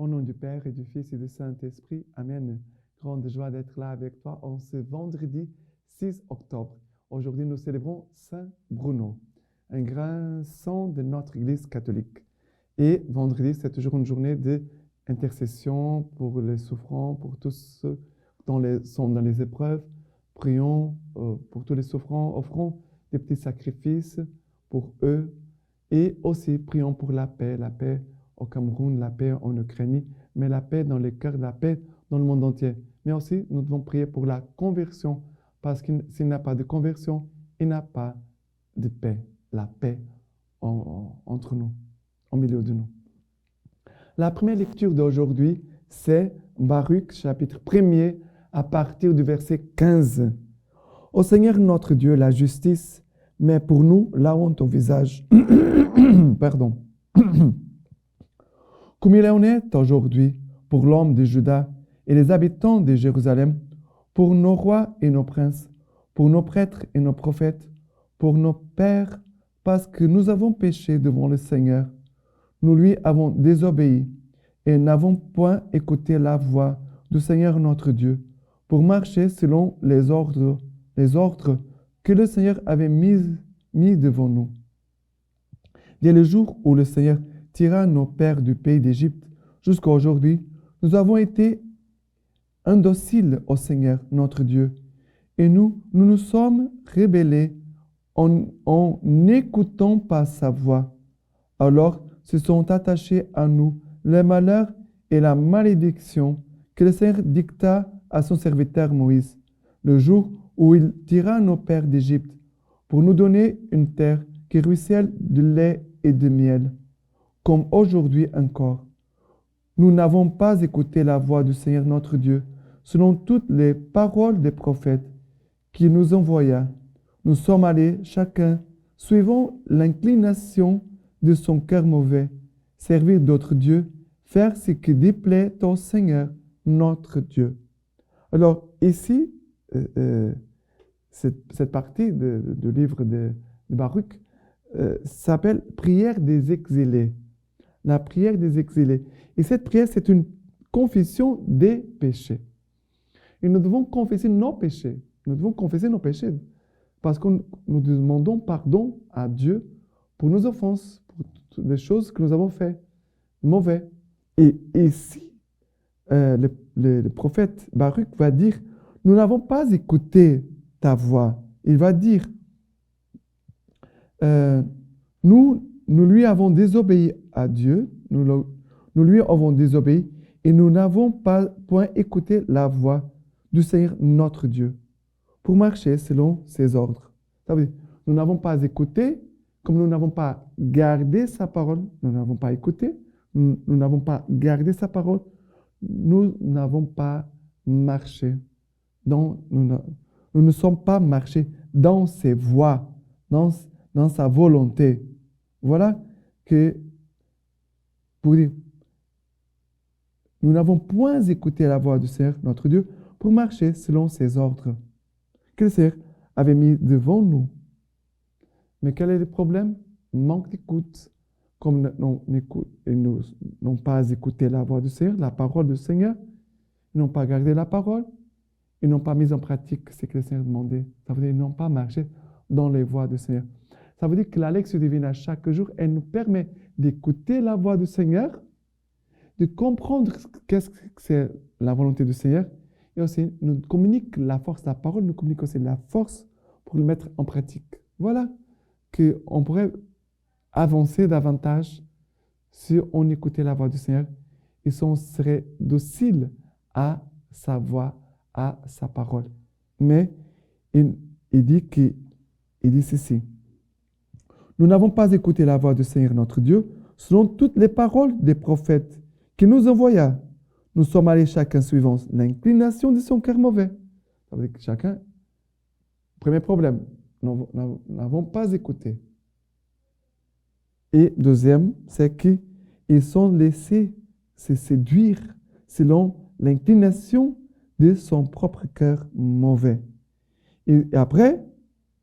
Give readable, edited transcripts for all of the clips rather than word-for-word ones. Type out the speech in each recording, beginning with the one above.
Au nom du Père et du Fils et du Saint-Esprit, Amen. Grande joie d'être là avec toi en ce vendredi 6 octobre. Aujourd'hui, nous célébrons Saint Bruno, un grand saint de notre Église catholique. Et vendredi, c'est toujours une journée d'intercession pour les souffrants, pour tous ceux qui sont dans les épreuves. Prions pour tous les souffrants, offrons des petits sacrifices pour eux. Et aussi, prions pour la paix au Cameroun, la paix en Ukraine, mais la paix dans les cœurs, la paix dans le monde entier. Mais aussi, nous devons prier pour la conversion, parce que s'il n'y a pas de conversion, il n'y a pas de paix, la paix entre nous, au milieu de nous. La première lecture d'aujourd'hui, c'est Baruch, chapitre 1er, à partir du verset 15. Ô Seigneur notre Dieu, la justice, mais pour nous, la honte au visage. Pardon. Comme il en est aujourd'hui pour l'homme de Juda et les habitants de Jérusalem, pour nos rois et nos princes, pour nos prêtres et nos prophètes, pour nos pères, parce que nous avons péché devant le Seigneur. Nous lui avons désobéi et n'avons point écouté la voix du Seigneur notre Dieu, pour marcher selon les ordres que le Seigneur avait mis devant nous. Dès le jour où le Seigneur tira nos pères du pays d'Égypte jusqu'à aujourd'hui, nous avons été indociles au Seigneur notre Dieu, et nous nous sommes rebellés en n'écoutant pas sa voix. Alors se sont attachés à nous le malheur et la malédiction que le Seigneur dicta à son serviteur Moïse, le jour où il tira nos pères d'Égypte, pour nous donner une terre qui ruisselle de lait et de miel, comme aujourd'hui encore. Nous n'avons pas écouté la voix du Seigneur notre Dieu, selon toutes les paroles des prophètes qui nous envoya. Nous sommes allés chacun, suivant l'inclination de son cœur mauvais, servir d'autres dieux, faire ce qui déplaît au Seigneur notre Dieu. Alors ici, cette partie du livre de Baruch s'appelle prière des exilés. La prière des exilés. Et cette prière, c'est une confession des péchés. Et nous devons confesser nos péchés. Nous devons confesser nos péchés. Parce que nous demandons pardon à Dieu pour nos offenses, pour toutes les choses que nous avons faites mauvais. Et ici, le prophète Baruch va dire, nous n'avons pas écouté ta voix. Il va dire, nous lui avons désobéi à Dieu, nous lui avons désobéi et nous n'avons pas point écouté la voix du Seigneur notre Dieu pour marcher selon ses ordres. Ça veut dire, nous n'avons pas écouté, comme nous n'avons pas gardé sa parole, nous n'avons pas écouté, nous n'avons pas gardé sa parole, nous n'avons pas marché. Nous ne sommes pas marchés dans ses voies, dans sa volonté. Voilà que, pour dire, nous n'avons point écouté la voix du Seigneur, notre Dieu, pour marcher selon ses ordres que le Seigneur avait mis devant nous. Mais quel est le problème? Manque d'écoute. Comme nous n'ont pas écouté la voix du Seigneur, la parole du Seigneur, ils n'ont pas gardé la parole, ils n'ont pas mis en pratique ce que le Seigneur demandait. Ça veut dire qu'ils n'ont pas marché dans les voies du Seigneur. Ça veut dire que la lecture divine à chaque jour, elle nous permet d'écouter la voix du Seigneur, de comprendre qu'est-ce que c'est la volonté du Seigneur, et aussi nous communique la force, la parole nous communique aussi la force pour le mettre en pratique. Voilà qu'on pourrait avancer davantage si on écoutait la voix du Seigneur et si on serait docile à sa voix, à sa parole. Mais il dit ceci. Nous n'avons pas écouté la voix du Seigneur notre Dieu selon toutes les paroles des prophètes qui nous envoya. Nous sommes allés chacun suivant l'inclination de son cœur mauvais. Ça veut dire que chacun, premier problème, nous n'avons pas écouté. Et deuxième, c'est qu'ils sont laissés se séduire selon l'inclination de son propre cœur mauvais. Et après,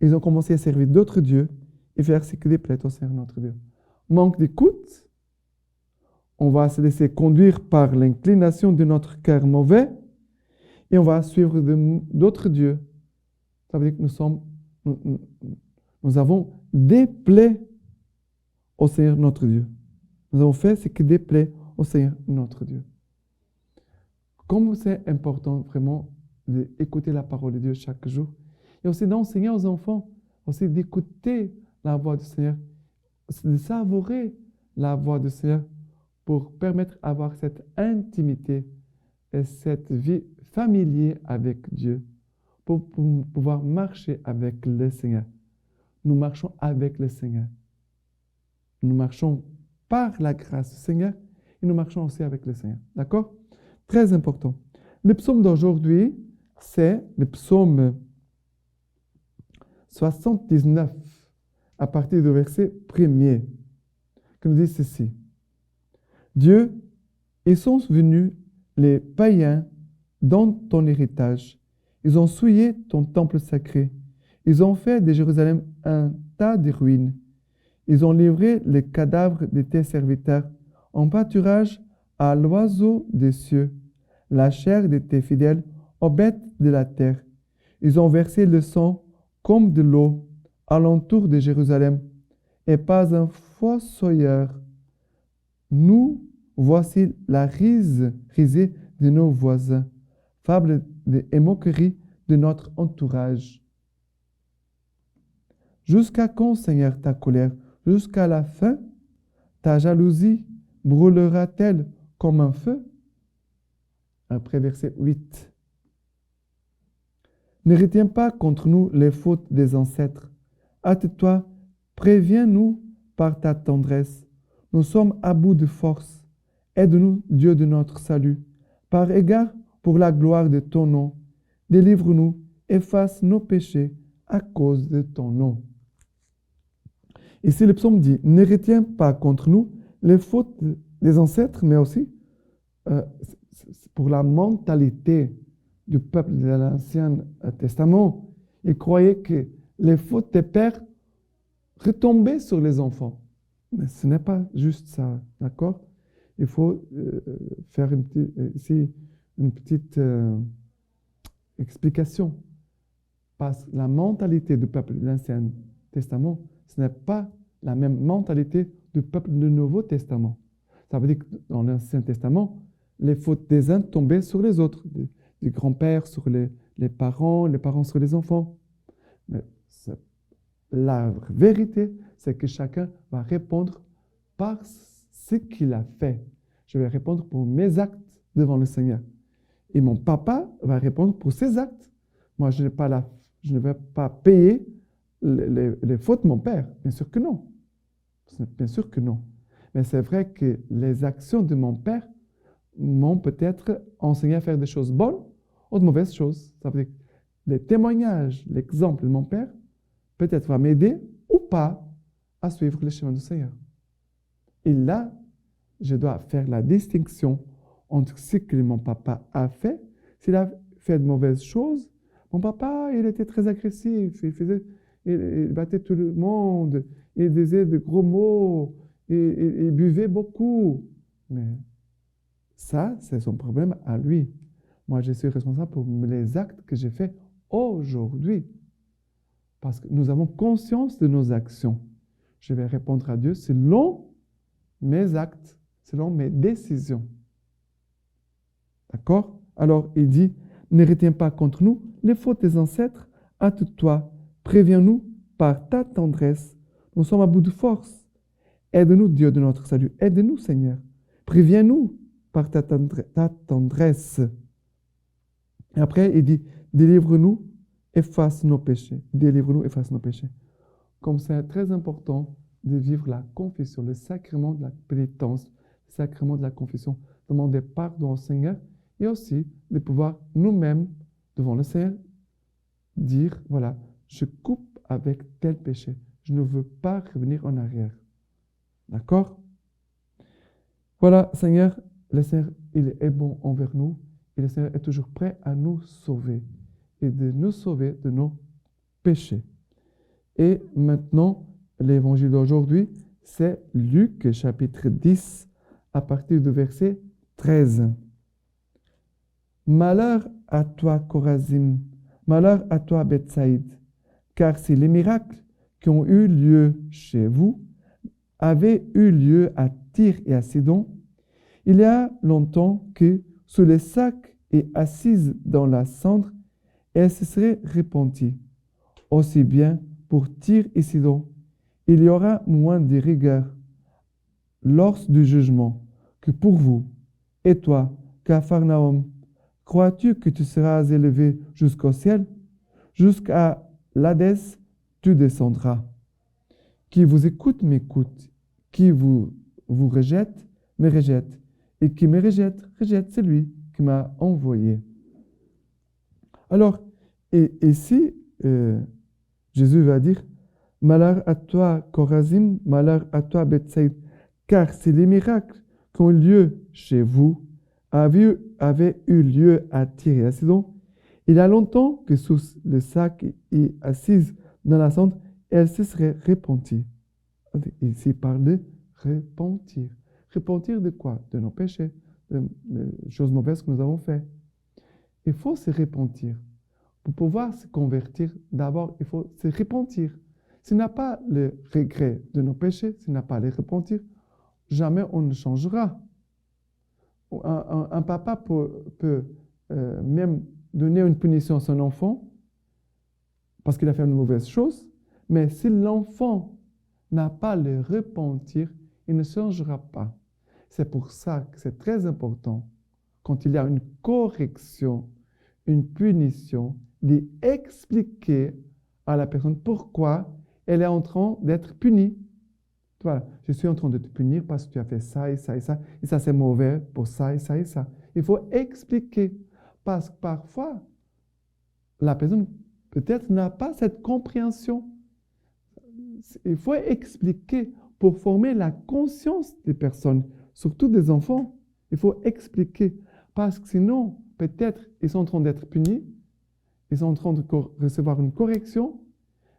ils ont commencé à servir d'autres dieux et faire ce qui déplaît au Seigneur notre Dieu. Manque d'écoute on va se laisser conduire par l'inclination de notre cœur mauvais et on va suivre d'autres dieux. Ça veut dire que nous avons déplaît au Seigneur notre Dieu. Nous avons fait ce qui déplaît au Seigneur notre Dieu. Comme c'est important vraiment d'écouter la parole de Dieu chaque jour et aussi d'enseigner aux enfants, aussi d'écouter la voix du Seigneur, de savourer la voix du Seigneur pour permettre d'avoir cette intimité et cette vie familière avec Dieu, pour pouvoir marcher avec le Seigneur. Nous marchons avec le Seigneur. Nous marchons par la grâce du Seigneur et nous marchons aussi avec le Seigneur. D'accord? Très important. Le psaume d'aujourd'hui, c'est le psaume 79, à partir du verset 1er, qui nous dit ceci. Dieu, ils sont venus les païens dans ton héritage. Ils ont souillé ton temple sacré. Ils ont fait de Jérusalem un tas de ruines. Ils ont livré les cadavres de tes serviteurs en pâturage à l'oiseau des cieux, la chair de tes fidèles aux bêtes de la terre. Ils ont versé le sang comme de l'eau alentour de Jérusalem, et pas un fossoyeur. Nous voici la risée de nos voisins, fable et moquerie de notre entourage. Jusqu'à quand, Seigneur, ta colère? Jusqu'à la fin, ta jalousie brûlera-t-elle comme un feu? Après verset 8. Ne retiens pas contre nous les fautes des ancêtres. Hâte-toi, préviens-nous par ta tendresse. Nous sommes à bout de force. Aide-nous, Dieu de notre salut. Par égard pour la gloire de ton nom, délivre-nous, efface nos péchés à cause de ton nom. Ici, le psaume dit, ne retiens pas contre nous les fautes des ancêtres, mais aussi pour la mentalité du peuple de l'Ancien Testament. Ils croyaient que les fautes des pères retombaient sur les enfants. Mais ce n'est pas juste ça, d'accord? Il faut faire une petite explication. Parce que la mentalité du peuple de l'Ancien Testament, ce n'est pas la même mentalité du peuple du Nouveau Testament. Ça veut dire que dans l'Ancien Testament, les fautes des uns tombaient sur les autres, des grands-pères sur les parents sur les enfants. Mais la vérité, c'est que chacun va répondre par ce qu'il a fait. Je vais répondre pour mes actes devant le Seigneur. Et mon papa va répondre pour ses actes. Moi, je ne vais pas payer les fautes de mon père. Bien sûr que non. Bien sûr que non. Mais c'est vrai que les actions de mon père m'ont peut-être enseigné à faire des choses bonnes ou de mauvaises choses. Ça veut dire que les témoignages, l'exemple de mon père, peut-être va m'aider ou pas à suivre le chemin du Seigneur. Et là, je dois faire la distinction entre ce que mon papa a fait. S'il a fait de mauvaises choses, mon papa, il était très agressif, il battait tout le monde, il disait de gros mots, il buvait beaucoup. Mais ça, c'est son problème à lui. Moi, je suis responsable pour les actes que j'ai faits aujourd'hui. Parce que nous avons conscience de nos actions. Je vais répondre à Dieu selon mes actes, selon mes décisions. D'accord? Alors, il dit, ne retiens pas contre nous les fautes des ancêtres, hâte-toi, préviens-nous par ta tendresse. Nous sommes à bout de force. Aide-nous, Dieu de notre salut. Aide-nous, Seigneur. Préviens-nous par ta tendresse. Et après, il dit, délivre-nous, efface nos péchés. Délivre-nous, efface nos péchés. Comme c'est très important de vivre la confession, le sacrement de la pénitence, le sacrement de la confession, demander pardon au Seigneur et aussi de pouvoir nous-mêmes, devant le Seigneur, dire, voilà, je coupe avec tel péché. Je ne veux pas revenir en arrière. D'accord? Voilà, Seigneur, le Seigneur, il est bon envers nous et le Seigneur est toujours prêt à nous sauver et de nous sauver de nos péchés. Et maintenant, l'évangile d'aujourd'hui, c'est Luc chapitre 10 à partir du verset 13. Malheur à toi, Chorazim, malheur à toi, Bethsaïde, car si les miracles qui ont eu lieu chez vous avaient eu lieu à Tyr et à Sidon, il y a longtemps que, sous les sacs et assise dans la cendre, elle se serait repentie. Aussi bien pour Tyr et Sidon, il y aura moins de rigueur lors du jugement que pour vous. Et toi, Capharnaüm, crois-tu que tu seras élevé jusqu'au ciel? Jusqu'à l'Hadès, tu descendras. Qui vous écoute, m'écoute. Qui vous rejette, me rejette. Et qui me rejette, rejette celui qui m'a envoyé. Alors, et ici, Jésus va dire, malheur à toi, Chorazim, malheur à toi, Bethsaïde, car si les miracles qui ont eu lieu chez vous avaient eu lieu à Tyr et à Sidon, il y a longtemps que sous le sac et assise dans la cendre, elle se serait repentie. Ici, il parle de repentir. Repentir de quoi? De nos péchés, de choses mauvaises que nous avons faites. Il faut se repentir. Pour pouvoir se convertir, d'abord, il faut se repentir. S'il n'a pas le regret de nos péchés, s'il n'a pas le repentir, jamais on ne changera. Un papa peut même donner une punition à son enfant parce qu'il a fait une mauvaise chose, mais si l'enfant n'a pas le repentir, il ne changera pas. C'est pour ça que c'est très important, quand il y a une correction, une punition, d'expliquer à la personne pourquoi elle est en train d'être punie. Voilà, je suis en train de te punir parce que tu as fait ça et ça et ça, et ça c'est mauvais pour ça et ça et ça. Il faut expliquer, parce que parfois, la personne peut-être n'a pas cette compréhension. Il faut expliquer pour former la conscience des personnes, surtout des enfants. Il faut expliquer, parce que sinon, peut-être, ils sont en train d'être punis, ils sont en train de recevoir une correction,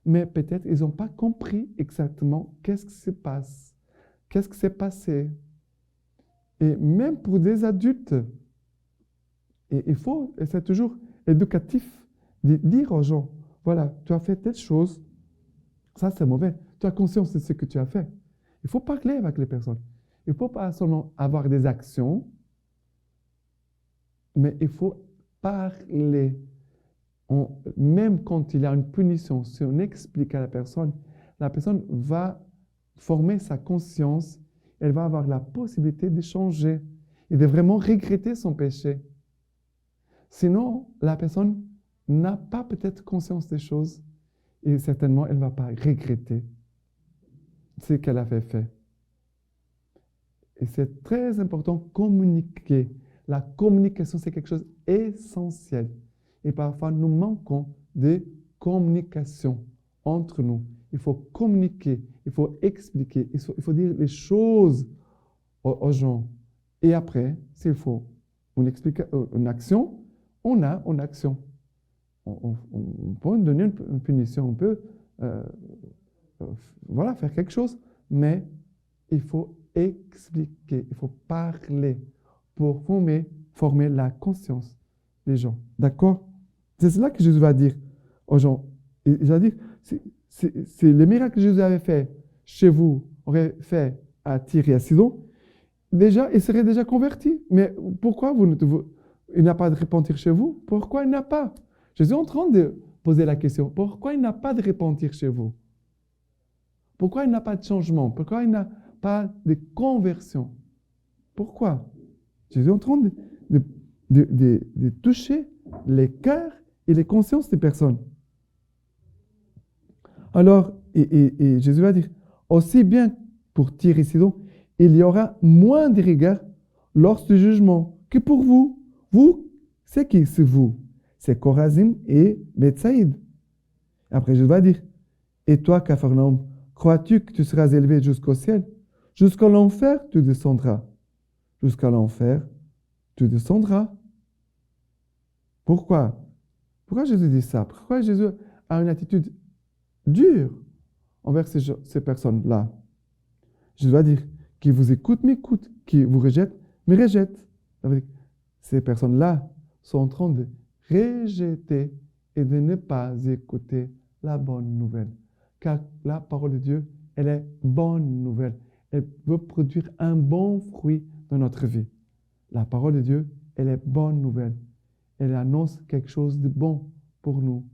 mais peut-être ils n'ont pas compris exactement qu'est-ce qui se passe, qu'est-ce qui s'est passé. Et même pour des adultes, et c'est toujours éducatif de dire aux gens, voilà, tu as fait telle chose, ça c'est mauvais, tu as conscience de ce que tu as fait. Il faut parler avec les personnes. Il ne faut pas seulement avoir des actions, mais il faut parler. Même quand il y a une punition, si on explique à la personne va former sa conscience, elle va avoir la possibilité de changer et de vraiment regretter son péché. Sinon, la personne n'a pas peut-être conscience des choses et certainement, elle ne va pas regretter ce qu'elle a fait. Et c'est très important de communiquer. La communication, c'est quelque chose d'essentiel. Et parfois, nous manquons de communication entre nous. Il faut communiquer, il faut expliquer, il faut dire les choses aux gens. Et après, s'il faut une action, on a une action. On peut donner une punition, on peut faire quelque chose, mais il faut expliquer, il faut parler pour former la conscience des gens. D'accord? C'est cela que Jésus va dire aux gens. Il va dire, si les miracles que Jésus avait fait chez vous, aurait fait à Tyr et à Sidon, déjà, il serait déjà converti. Mais pourquoi il n'a pas de repentir chez vous? Pourquoi il n'a pas? Jésus est en train de poser la question. Pourquoi il n'a pas de repentir chez vous? Pourquoi il n'a pas de changement? Pourquoi il n'a pas de conversion? Pourquoi? Jésus est en train de toucher les cœurs et les consciences des personnes. Alors, et Jésus va dire, aussi bien pour Tyr et Sidon, il y aura moins de rigueur lors du jugement que pour vous. Vous, c'est qui? C'est vous. C'est Chorazim et Bethsaïde. Après, Jésus va dire, et toi, Capharnaüm, crois-tu que tu seras élevé jusqu'au ciel? Jusqu'à l'enfer, tu descendras. Jusqu'à l'enfer, tu descendras. Pourquoi? Pourquoi Jésus dit ça? Pourquoi Jésus a une attitude dure envers ces personnes-là? Jésus va dire qui vous écoutent m'écoutent, qui vous rejettent me rejettent. Ça veut dire que ces personnes-là sont en train de rejeter et de ne pas écouter la bonne nouvelle. Car la parole de Dieu, elle est bonne nouvelle. Elle veut produire un bon fruit dans notre vie. La parole de Dieu, elle est bonne nouvelle. Elle annonce quelque chose de bon pour nous.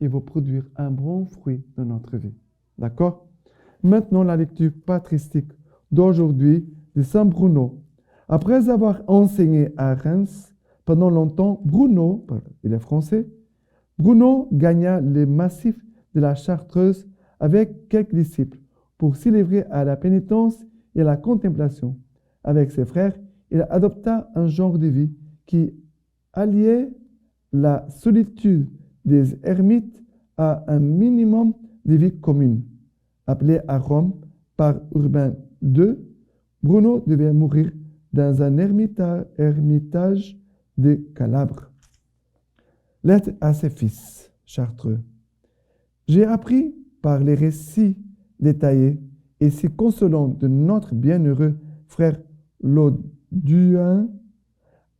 Il va produire un bon fruit dans notre vie. D'accord? Maintenant, la lecture patristique d'aujourd'hui de Saint Bruno. Après avoir enseigné à Reims pendant longtemps, Bruno, il est français, Bruno gagna les massifs de la Chartreuse avec quelques disciples pour s'y livrer à la pénitence et à la contemplation. Avec ses frères, il adopta un genre de vie qui alliait la solitude des ermites à un minimum de vie commune. Appelé à Rome par Urbain II, Bruno devait mourir dans un ermitage de Calabre. Lettre à ses fils, Chartreux. J'ai appris par les récits détaillés et si consolants de notre bienheureux frère Lauduin,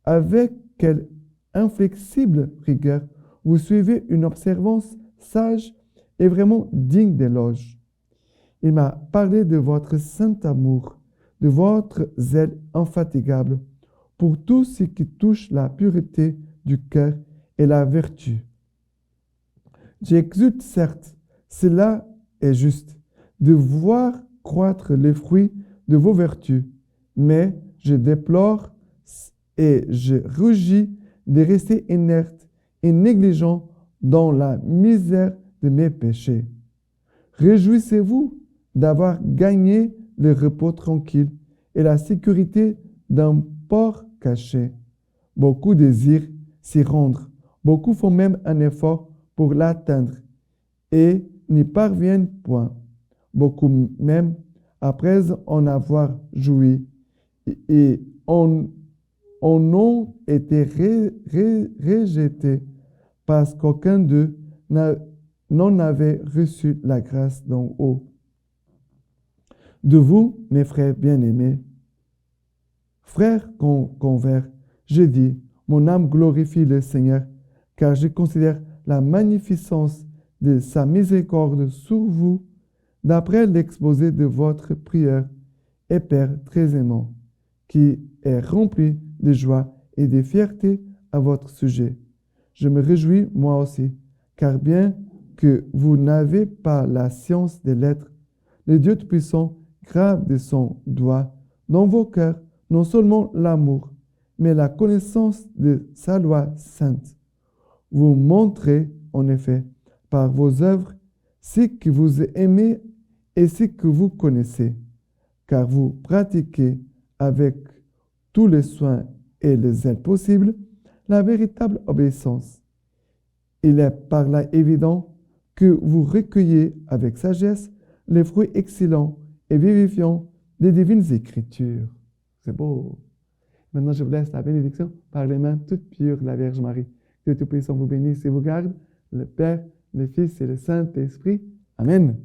avec quelle inflexible rigueur vous suivez une observance sage et vraiment digne d'éloge. Il m'a parlé de votre saint amour, de votre zèle infatigable pour tout ce qui touche la pureté du cœur et la vertu. J'exulte certes, cela est juste, de voir croître les fruits de vos vertus, mais je déplore et je rugis de rester inerte et négligent dans la misère de mes péchés. Réjouissez-vous d'avoir gagné le repos tranquille et la sécurité d'un port caché. Beaucoup désirent s'y rendre, beaucoup font même un effort pour l'atteindre et n'y parviennent point. Beaucoup même, après en avoir joui, et en ont été rejetés parce qu'aucun d'eux n'en avait reçu la grâce d'en haut. De vous, mes frères bien-aimés, frères convers, je dis, mon âme glorifie le Seigneur, car je considère la magnificence de sa miséricorde sur vous, d'après l'exposé de votre prière et Père très aimant, qui est rempli de joie et de fierté à votre sujet. Je me réjouis moi aussi, car bien que vous n'avez pas la science des lettres, le Dieu Tout-Puissant grave de son doigt dans vos cœurs non seulement l'amour, mais la connaissance de sa loi sainte. Vous montrez, en effet, par vos œuvres, ce que vous aimez et ce que vous connaissez, car vous pratiquez avec tous les soins et les zèle possibles la véritable obéissance. Il est par là évident que vous recueillez avec sagesse les fruits excellents et vivifiants des divines Écritures. C'est beau. Maintenant, je vous laisse la bénédiction par les mains toutes pures de la Vierge Marie. Que Dieu Tout-Puissant vous bénisse et vous garde, le Père, le Fils et le Saint-Esprit. Amen.